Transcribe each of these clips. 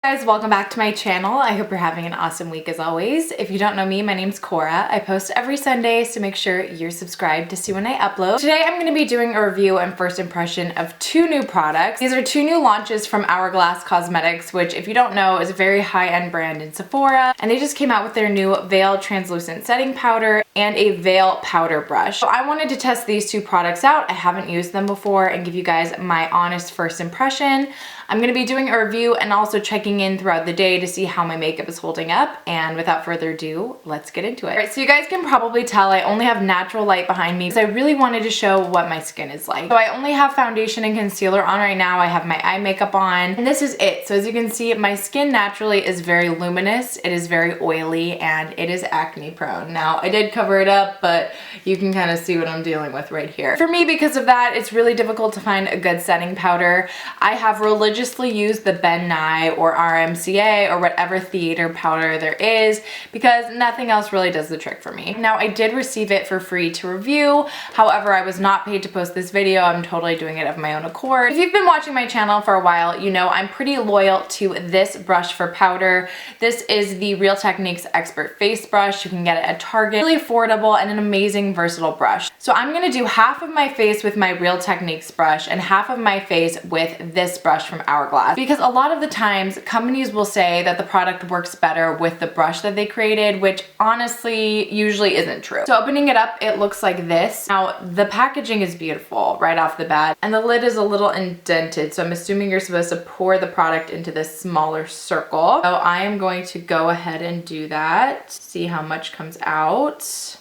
Guys, welcome back to my channel. I hope you're having an awesome week as always. If you don't know me, my name's Cora. I post every Sunday, so make sure you're subscribed to see when I upload. Today I'm going to be doing a review and first impression of two new products. These are two new launches from Hourglass Cosmetics, which if you don't know is a very high-end brand in Sephora, and they just came out with their new Veil Translucent Setting Powder and a Veil Powder Brush. So I wanted to test these two products out. I haven't used them before and give you guys my honest first impression. I'm going to be doing a review and also checking in throughout the day to see how my makeup is holding up. And without further ado, let's get into it. All right, so you guys can probably tell I only have natural light behind me because I really wanted to show what my skin is like. So I only have foundation and concealer on right now. I have my eye makeup on, and this is it. So as you can see, my skin naturally is very luminous. It is very oily and it is acne prone. Now I did cover it up, but you can kind of see what I'm dealing with right here. For me, because of that, it's really difficult to find a good setting powder. I have religiously used the Ben Nye or RMCA or whatever theater powder there is because nothing else really does the trick for me. Now I did receive it for free to review. However, I was not paid to post this video. I'm totally doing it of my own accord. If you've been watching my channel for a while, you know I'm pretty loyal to this brush for powder. This is the Real Techniques Expert Face Brush. You can get it at Target. Really affordable and an amazing versatile brush. So I'm gonna do half of my face with my Real Techniques brush and half of my face with this brush from Hourglass, because a lot of the times companies will say that the product works better with the brush that they created, which honestly usually isn't true. So opening it up, it looks like this. Now the packaging is beautiful right off the bat, and the lid is a little indented, so I'm assuming you're supposed to pour the product into this smaller circle. So I am going to go ahead and do that, see how much comes out.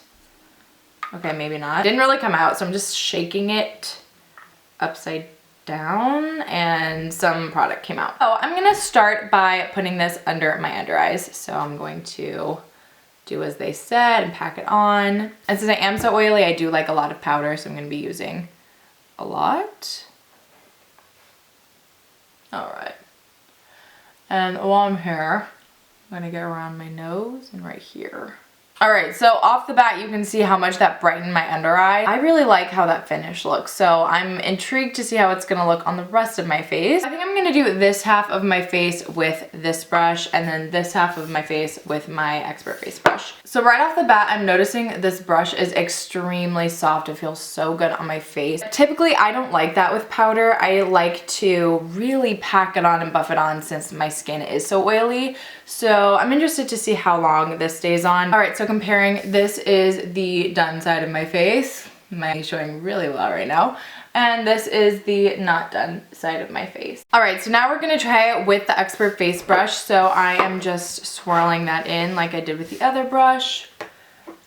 Okay, maybe not. It didn't really come out, so I'm just shaking it upside down and some product came out. Oh, I'm gonna start by putting this under my under eyes. So I'm going to do as they said and pack it on. And since I am so oily, I do like a lot of powder, so I'm gonna be using a lot. All right. And while I'm here, I'm gonna get around my nose and right here. All right, so off the bat, you can see how much that brightened my under eye. I really like how that finish looks, so I'm intrigued to see how it's gonna look on the rest of my face. I think I'm gonna do this half of my face with this brush and then this half of my face with my Expert Face Brush. So right off the bat, I'm noticing this brush is extremely soft. It feels so good on my face. Typically, I don't like that with powder. I like to really pack it on and buff it on since my skin is so oily. So I'm interested to see how long this stays on. All right, so comparing, this is the done side of my face. My showing really well right now. And this is the not done side of my face. All right, so now we're gonna try it with the Expert Face Brush. So I am just swirling that in like I did with the other brush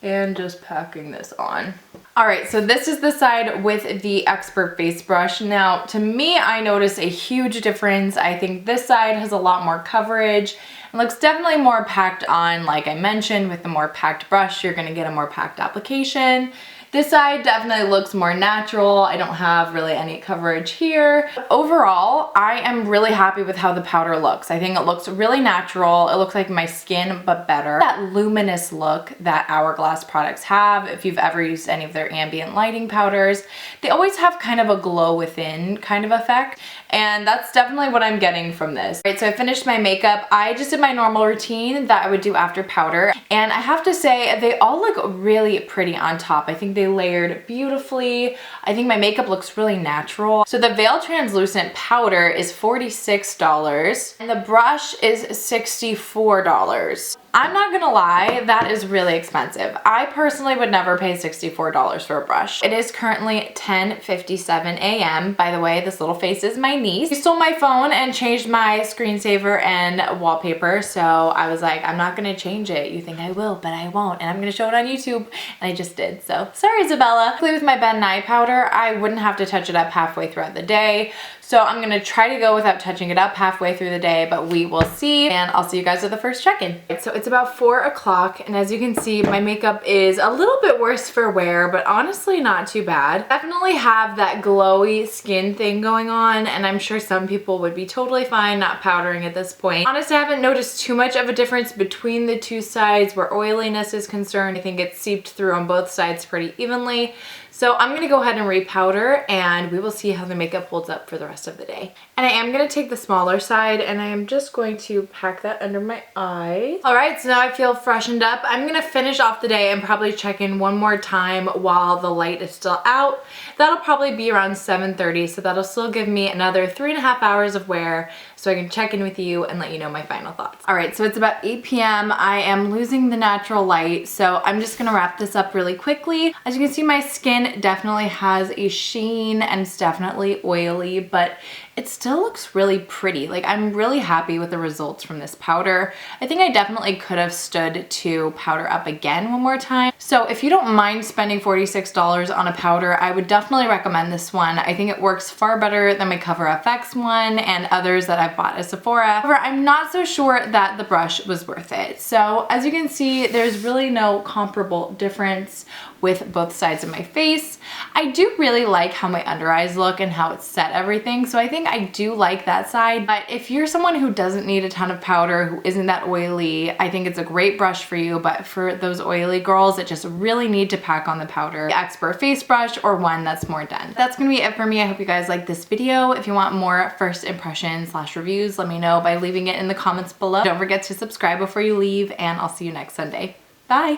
and just packing this on. All right, so this is the side with the Expert Face Brush. Now, to me, I notice a huge difference. I think this side has a lot more coverage. It looks definitely more packed on, like I mentioned, with the more packed brush, you're gonna get a more packed application. This side definitely looks more natural. I don't have really any coverage here. Overall, I am really happy with how the powder looks. I think it looks really natural. It looks like my skin, but better. That luminous look that Hourglass products have, if you've ever used any of their ambient lighting powders, they always have kind of a glow within kind of effect. And that's definitely what I'm getting from this. All right, so I finished my makeup. I just did my normal routine that I would do after powder. And I have to say, they all look really pretty on top. I think they layered beautifully. I think my makeup looks really natural. So the Veil Translucent Powder is $46 and the brush is $64. I'm not gonna lie, that is really expensive. I personally would never pay $64 for a brush. It is currently 10:57 a.m. By the way, this little face is my niece. She stole my phone and changed my screensaver and wallpaper, so I was like, I'm not gonna change it. You think I will, but I won't, and I'm gonna show it on YouTube, and I just did, so sorry, Isabella. With my Ben Nye powder, I wouldn't have to touch it up halfway throughout the day. So I'm gonna try to go without touching it up halfway through the day, but we will see, and I'll see you guys at the first check-in. So it's about 4 o'clock, and as you can see, my makeup is a little bit worse for wear, but honestly not too bad. Definitely have that glowy skin thing going on, and I'm sure some people would be totally fine not powdering at this point. Honestly, I haven't noticed too much of a difference between the two sides where oiliness is concerned. I think it's seeped through on both sides pretty evenly. So I'm gonna go ahead and repowder, and we will see how the makeup holds up for the rest rest of the day. And I am going to take the smaller side and I am just going to pack that under my eyes. All right, so now I feel freshened up. I'm going to finish off the day and probably check in one more time while the light is still out. That'll probably be around 7:30, so that'll still give me another 3.5 hours of wear so I can check in with you and let you know my final thoughts. All right, so it's about 8 p.m. I am losing the natural light, so I'm just gonna wrap this up really quickly. As you can see, my skin definitely has a sheen and it's definitely oily, but it still looks really pretty. Like, I'm really happy with the results from this powder. I think I definitely could have stood to powder up again one more time. So if you don't mind spending $46 on a powder, I would definitely recommend this one. I think it works far better than my Cover FX one and others that I've bought at Sephora. However, I'm not so sure that the brush was worth it. So as you can see, there's really no comparable difference with both sides of my face. I do really like how my under eyes look and how it's set everything, so I think I do like that side. But if you're someone who doesn't need a ton of powder, who isn't that oily, I think it's a great brush for you. But for those oily girls that just really need to pack on the powder, the Expert face brush or one that's more dense. That's gonna be it for me. I hope you guys like this video. If you want more first impressions / reviews, let me know by leaving it in the comments below. Don't forget to subscribe before you leave, and I'll see you next Sunday. Bye.